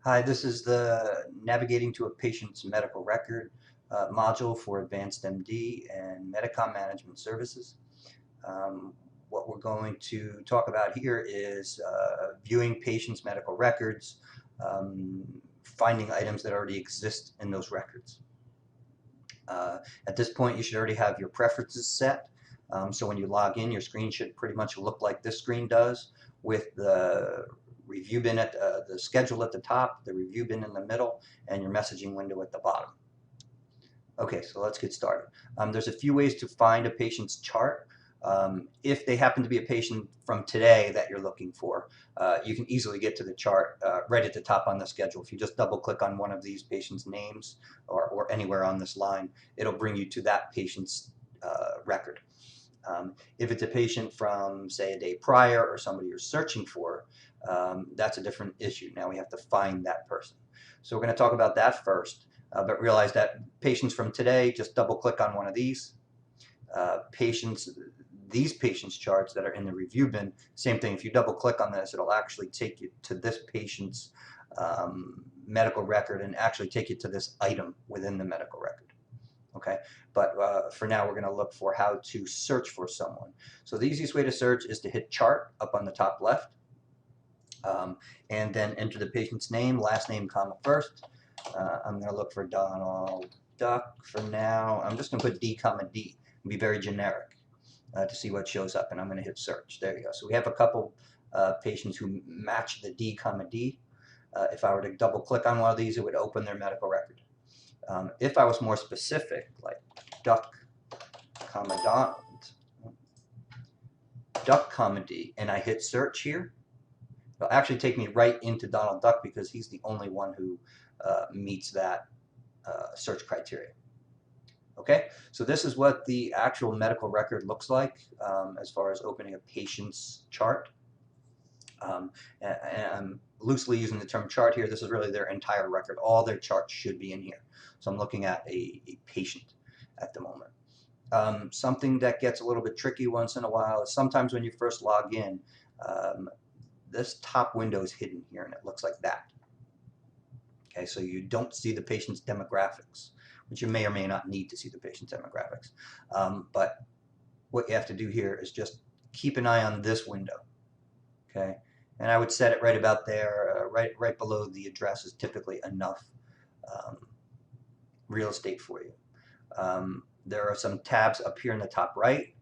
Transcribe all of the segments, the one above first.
Hi, this is the Navigating to a Patient's Medical Record module for AdvancedMD and Medicom Management Services. Um, what we're going to talk about here is viewing patients' medical records, um, finding items that already exist in those records. At this point, you should already have your preferences set. So when you log in, your screen should pretty much look like this screen does, with the review bin at the schedule at the top, the review bin in the middle, and your messaging window at the bottom. Okay, so let's get started. There's a few ways to find a patient's chart. If they happen to be a patient from today that you're looking for, you can easily get to the chart right at the top on the schedule. If you just double click on one of these patients' names or anywhere on this line, it'll bring you to that patient's record. If it's a patient from, say, a day prior or somebody you're searching for, that's a different issue. Now we have to find that person. So we're going to talk about that first, but realize that patients from today, just double click on one of these. These patients charts that are in the review bin, same thing. If you double click on this, it'll actually take you to this patient's medical record and actually take you to this item within the medical record. Okay, but for now we're going to look for how to search for someone. So the easiest way to search is to hit chart up on the top left, and then enter the patient's name, last name, comma first. I'm going to look for Donald Duck for now. I'm just going to put D, comma D and be very generic to see what shows up, and I'm going to hit search. There you go. So we have a couple patients who match the D, comma D. If I were to double click on one of these, it would open their medical record. If I was more specific, like Duck, comma Donald, Duck, comma D, and I hit search here, it'll actually take me right into Donald Duck because he's the only one who meets that search criteria. Okay, so this is what the actual medical record looks like as far as opening a patient's chart. And I'm loosely using the term chart here. This is really their entire record. All their charts should be in here. So I'm looking at a patient at the moment. Something that gets a little bit tricky once in a while is sometimes when you first log in, this top window is hidden here and it looks like that. Okay, so you don't see the patient's demographics, which you may or may not need to see the patient's demographics. But what you have to do here is just keep an eye on this window. Okay, and I would set it right about there, right below the address is typically enough real estate for you. There are some tabs up here in the top right.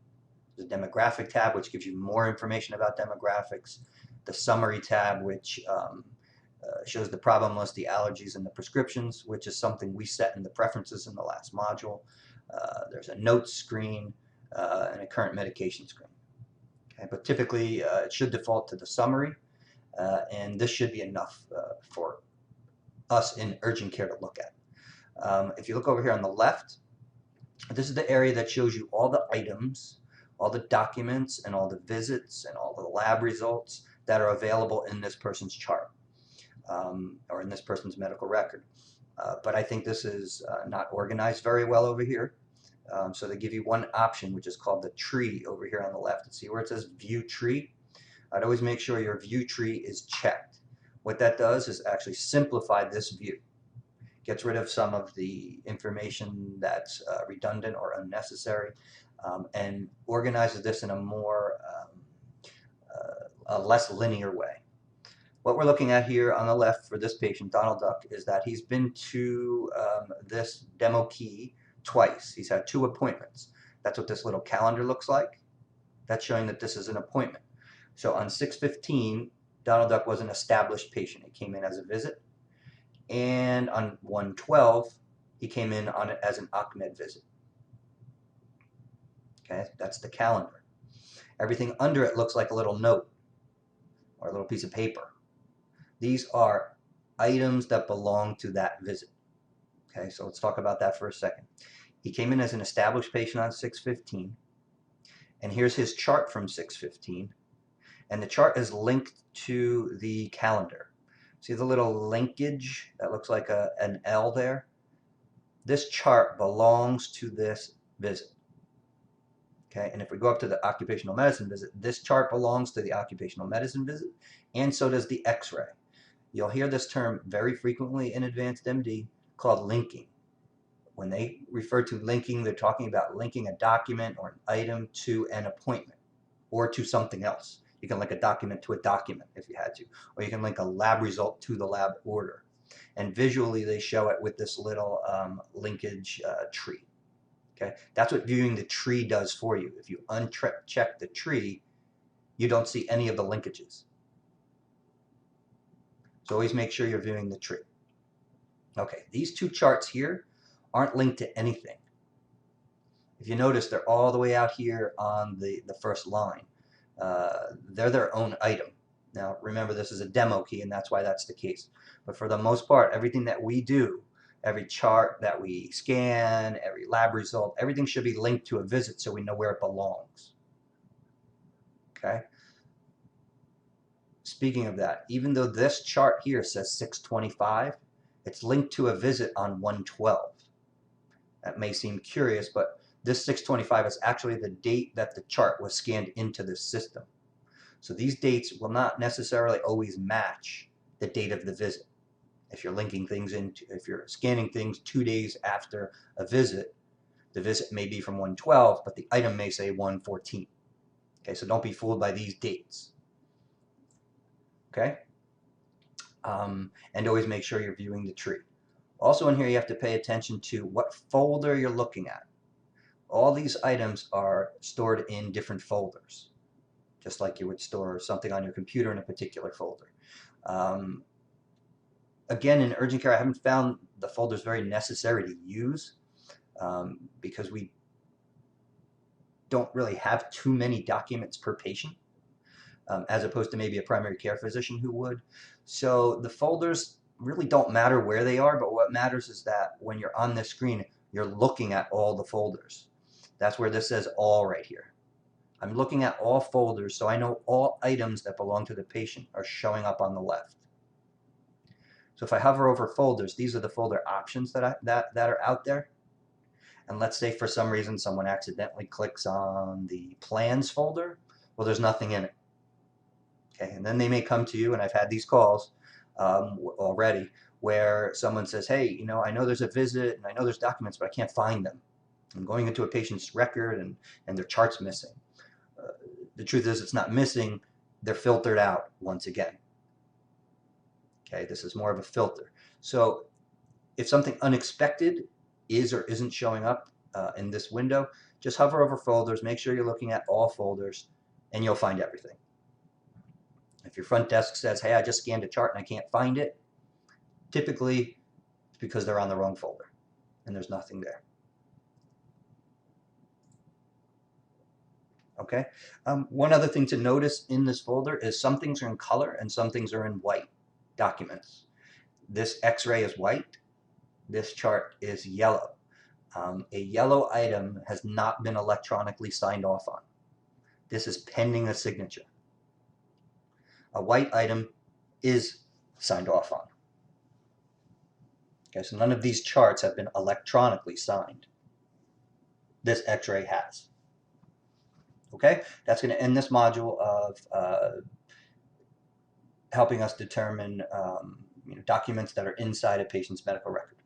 The demographic tab, which gives you more information about demographics. The summary tab, which shows the problem list, the allergies, and the prescriptions, which is something we set in the preferences in the last module. There's a notes screen and a current medication screen. Okay, but typically it should default to the summary, and this should be enough for us in urgent care to look at. If you look over here on the left, this is the area that shows you all the items, all the documents, and all the visits, and all the lab results that are available in this person's chart, or in this person's medical record. But I think this is not organized very well over here. So they give you one option, which is called the tree over here on the left. And see where it says view tree? I'd always make sure your view tree is checked. What that does is actually simplify this view. Gets rid of some of the information that's redundant or unnecessary, and organizes this in a more a less linear way. What we're looking at here on the left for this patient, Donald Duck, is that he's been to this demo key twice. He's had 2 appointments. That's what this little calendar looks like. That's showing that this is an appointment. So on 6/15, Donald Duck was an established patient. He came in as a visit. And on 1/12, he came in on it as an Ahmed visit. Okay, that's the calendar. Everything under it looks like a little note or a little piece of paper. These are items that belong to that visit. Okay, so let's talk about that for a second. He came in as an established patient on 6/15, and here's his chart from 6/15, and the chart is linked to the calendar. See the little linkage that looks like an L there? This chart belongs to this visit. Okay, and if we go up to the occupational medicine visit, this chart belongs to the occupational medicine visit, and so does the x-ray. You'll hear this term very frequently in AdvancedMD called linking. When they refer to linking, they're talking about linking a document or an item to an appointment or to something else. You can link a document to a document if you had to, or you can link a lab result to the lab order. And visually, they show it with this little linkage tree. Okay, that's what viewing the tree does for you. If you uncheck the tree, you don't see any of the linkages. So always make sure you're viewing the tree. Okay, these two charts here aren't linked to anything. If you notice, they're all the way out here on the first line. They're their own item. Now, remember, this is a demo key, and that's why that's the case. But for the most part, everything that we do, every chart that we scan, every lab result, everything should be linked to a visit so we know where it belongs. Okay? Speaking of that, even though this chart here says 625, it's linked to a visit on 112. That may seem curious, but this 625 is actually the date that the chart was scanned into the system. So these dates will not necessarily always match the date of the visit. If you're linking things into, if you're scanning things 2 days after a visit, the visit may be from 112, but the item may say 114. Okay, so don't be fooled by these dates. Okay? And always make sure you're viewing the tree. Also in here, you have to pay attention to what folder you're looking at. All these items are stored in different folders, just like you would store something on your computer in a particular folder. Again, in urgent care, I haven't found the folders very necessary to use because we don't really have too many documents per patient, as opposed to maybe a primary care physician who would. So the folders really don't matter where they are, but what matters is that when you're on this screen, you're looking at all the folders. That's where this says all right here. I'm looking at all folders, so I know all items that belong to the patient are showing up on the left. So if I hover over folders, these are the folder options that are out there. And let's say for some reason someone accidentally clicks on the plans folder. Well, there's nothing in it. Okay, and then they may come to you, and I've had these calls already, where someone says, hey, you know, I know there's a visit and I know there's documents, but I can't find them. I'm going into a patient's record and their chart's missing. The truth is it's not missing, they're filtered out once again. Okay, this is more of a filter. So if something unexpected is or isn't showing up in this window, just hover over folders, make sure you're looking at all folders, and you'll find everything. If your front desk says, hey, I just scanned a chart and I can't find it, typically it's because they're on the wrong folder and there's nothing there. Okay. One other thing to notice in this folder is some things are in color and some things are in white documents. This X-ray is white. This chart is yellow. A yellow item has not been electronically signed off on. This is pending a signature. A white item is signed off on. Okay, so none of these charts have been electronically signed. This X-ray has. Okay, that's going to end this module of helping us determine documents that are inside a patient's medical record.